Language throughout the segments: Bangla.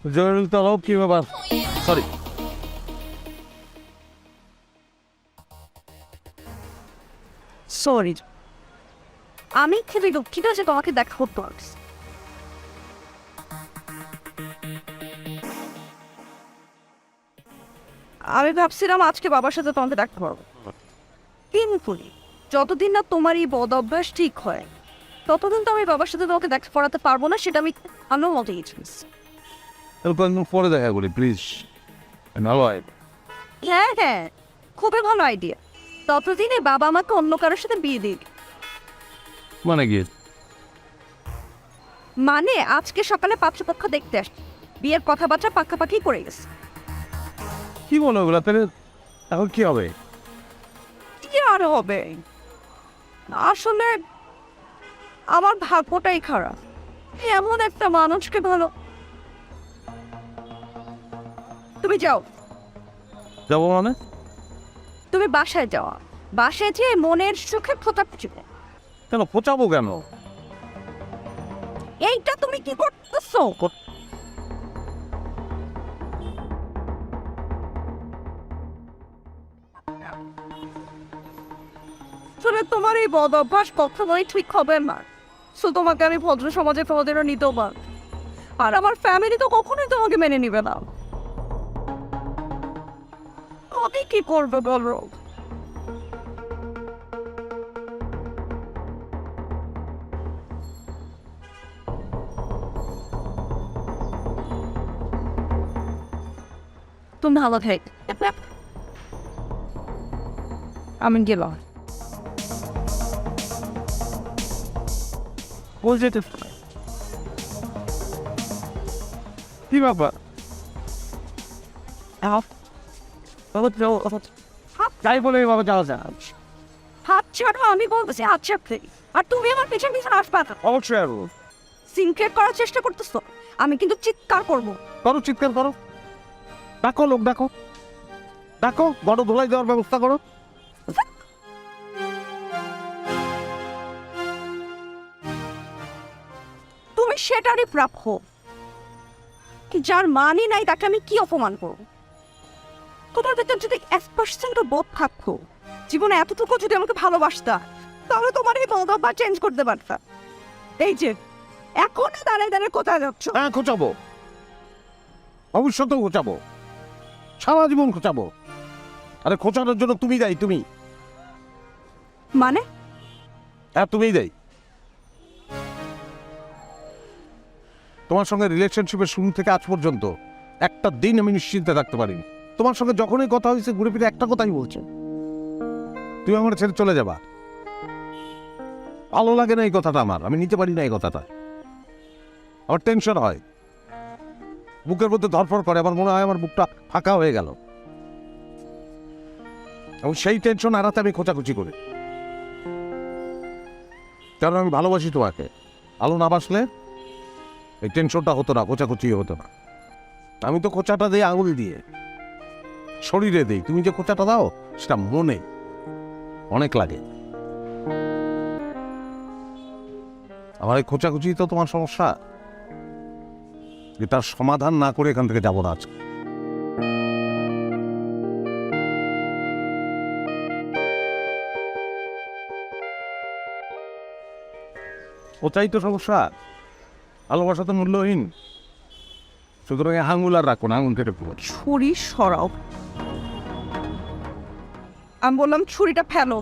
জরুরি তলব কি ব্যাপার? সরি, সরি, আমি খুবই দুঃখিত যে তোমাকে দেখা করতে পারছি। আমি ভাবছিলাম আজকে বাবার সাথে তোমাকে দেখতে পারবো, কিন্তু যতদিন না তোমার এই বদ অভ্যাস ঠিক হয় ততদিন তো আমি বাবার সাথে তোমাকে দেখা করাতে পারবো না, সেটা আমি ভালো মতো ইচ্ছিস। একদম পরে দেখা করি প্লিজ। হ্যাঁ হ্যাঁ, খুবই ভালো আইডিয়া। ততদিনে বাবা আমাকে অন্য কারোর সাথে বিয়ে দিক। মানে কি? মানে আজকে সকালে পাত্রপক্ষ দেখতে আসছে, বিয়ের কথাবার্তা পাকাপাকি করে গেছে। কি বলো ওগুলা? তাহলে এখন কি হবে? কি আর হবে, আসলে আমার ভাগ্যটাই খারাপ, এমন একটা মানুষকে ভালো। তুমি যাও, যাবো মানে? তুমি বাসায় যাওয়া, বাসায় যেয়ে মনের সুখে ফোটা ফুটবে। কেন পচাবো কেন? এইটা তুমি কি করতেছো? আসলে তোমার এই বদ অভ্যাস কখনোই ঠিক হবে না। সো তোমাকে আমি ভদ্র সমাজে তোমাদেরও নিতেও পার, আর আমার ফ্যামিলি তো কখনোই তোমাকে মেনে নিবে না। আমি কি করবো বলো? তুমি ভালো থাক, আমি গেলাম। বলছে কি ব্যাপার? যাই বলে বাবা যাওয়া যায়। হাত ছাড়ো, আমি বলতেছি হাত ছাড়তে, আর তুমি আমার পেছন পিছন আসবা না। অবশ্যই আরো সিনক্রেট করার চেষ্টা করতেছো, আমি কিন্তু চিৎকার করবো। করো, চিৎকার করো, ডাকো, লোক ডাকো, ডাকো, বড় ধোলাই দেওয়ার ব্যবস্থা করো। তুমি সেটারই প্রাপ্য, যার মানই নাই তাকে আমি কি অপমান করব? তোমার ভেতর যদি 1% বোধ থাকতো, জীবনে এতটুকু যদি আমাকে ভালোবাসতা, তাহলে তোমার এই মনোভাব চেঞ্জ করতে পারতা। এই যে এখন দাঁড়ায় দাঁড়ায় কোথায় যাচ্ছ? হ্যাঁ, খোঁচাবো, ভবিষ্যতেও খোঁচাবো, সারা জীবন খোঁচাবো। আরে খোঁচানোর জন্য তুমি দায়ী, তুমি। মানে হ্যাঁ, তুমিই দায়ী। তোমার সঙ্গে রিলেশনশিপের শুরু থেকে আজ পর্যন্ত একটা দিন আমি নিশ্চিন্তে থাকতে পারিনি। তোমার সঙ্গে যখনই কথা হয়েছে ঘুরে ফিরে একটা কথাই বলছে, তুমি আমার ছেড়ে চলে যাবা। ভালো লাগে না এই কথাটা, আমার, আমি নিতে পারি না এই কথাটা। আমার টেনশন হয়, বুকের মধ্যে ধরফর করে, আমার মনে হয় আমার বুকটা ফাঁকা হয়ে গেল, এবং সেই টেনশন এড়াতে আমি খোঁচাখুচি করি। কারণ আমি ভালোবাসি তোমাকে। ভালো না বাসলে এই টেনশনটা হতো না, খোঁচাখুচি হতো না। আমি তো খোঁচাটা দিই আঙুল দিয়ে, শরীরে দিই। তুমি যে খোঁচাটা দাও সেটা মনে অনেক লাগে। আমার এই খোঁচাখুচি তো তোমার সমস্যা, তার সমাধান না করে এখান থেকে যাবো না আজকে। ওটাই তো সমস্যা, ভালোবাসা তো মূল্যহীন। সুতরাং আঙুল আর রাখো না, আঙুল কেটে পুরো। ছুরি সরাও, আমি বললাম ছুরিটা ফেলো।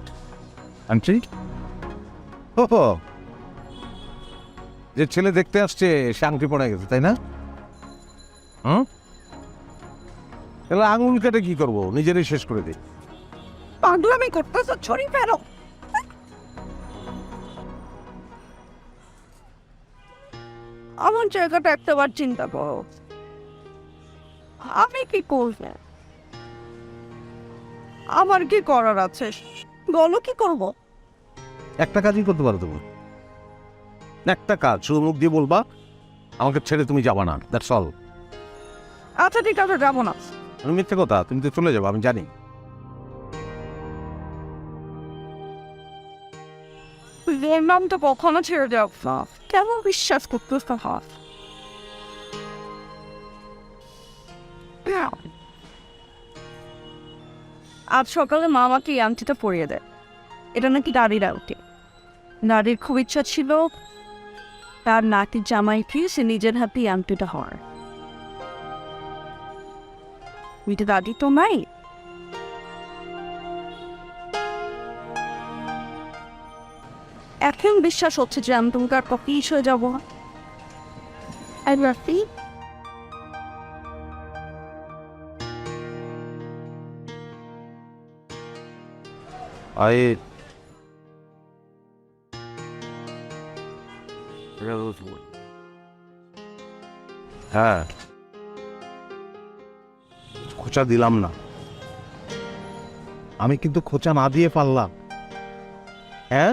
আন্টি, ও হো, যে ছেলে দেখতে আসছে সে আংটি পড়ে গেছে, তাই না? হুম, তাহলে আঙুল কেটে কি করবো? নিজেরই শেষ করে দিই। পাগলামি করতেছো, ছুরি ফেলো। আমার জায়গাটা একটাবার চিন্তা করো, আমি কি করবো? আমার কি করার আছে বলো, কি করব? একটা কাজই করতে পারো তুমি, একটা কাজ, শুধু মুখ দিয়ে বলবা আমাকে ছেড়ে তুমি যাবা না, দ্যাটস অল। আচ্ছা ঠিক আছে, যাবো না। আমি মিথ্যে কথা, তুমি তো চলে যাবো আমি জানি। বললাম তো কখনো ছেড়ে যাও না, কেমন বিশ্বাস করতেছ না? আজ সকালে মা আমাকে এই আংটিটা পরিয়ে দেয়। এটা নাকি দাদির আংটি। দাদির খুব ইচ্ছা ছিল তার নাতির জামাইকে সে নিজের হাতে এই আংটিটা হওয়ার। মিটে দাদি তো নাই। এখন বিশ্বাস হচ্ছে যে আমি তোমাকে আর কপিস হয়ে যাবো। আয় হ্যাঁ, খোঁচা দিলাম না, আমি কিন্তু খোঁচা না দিয়ে পারলাম। হ্যাঁ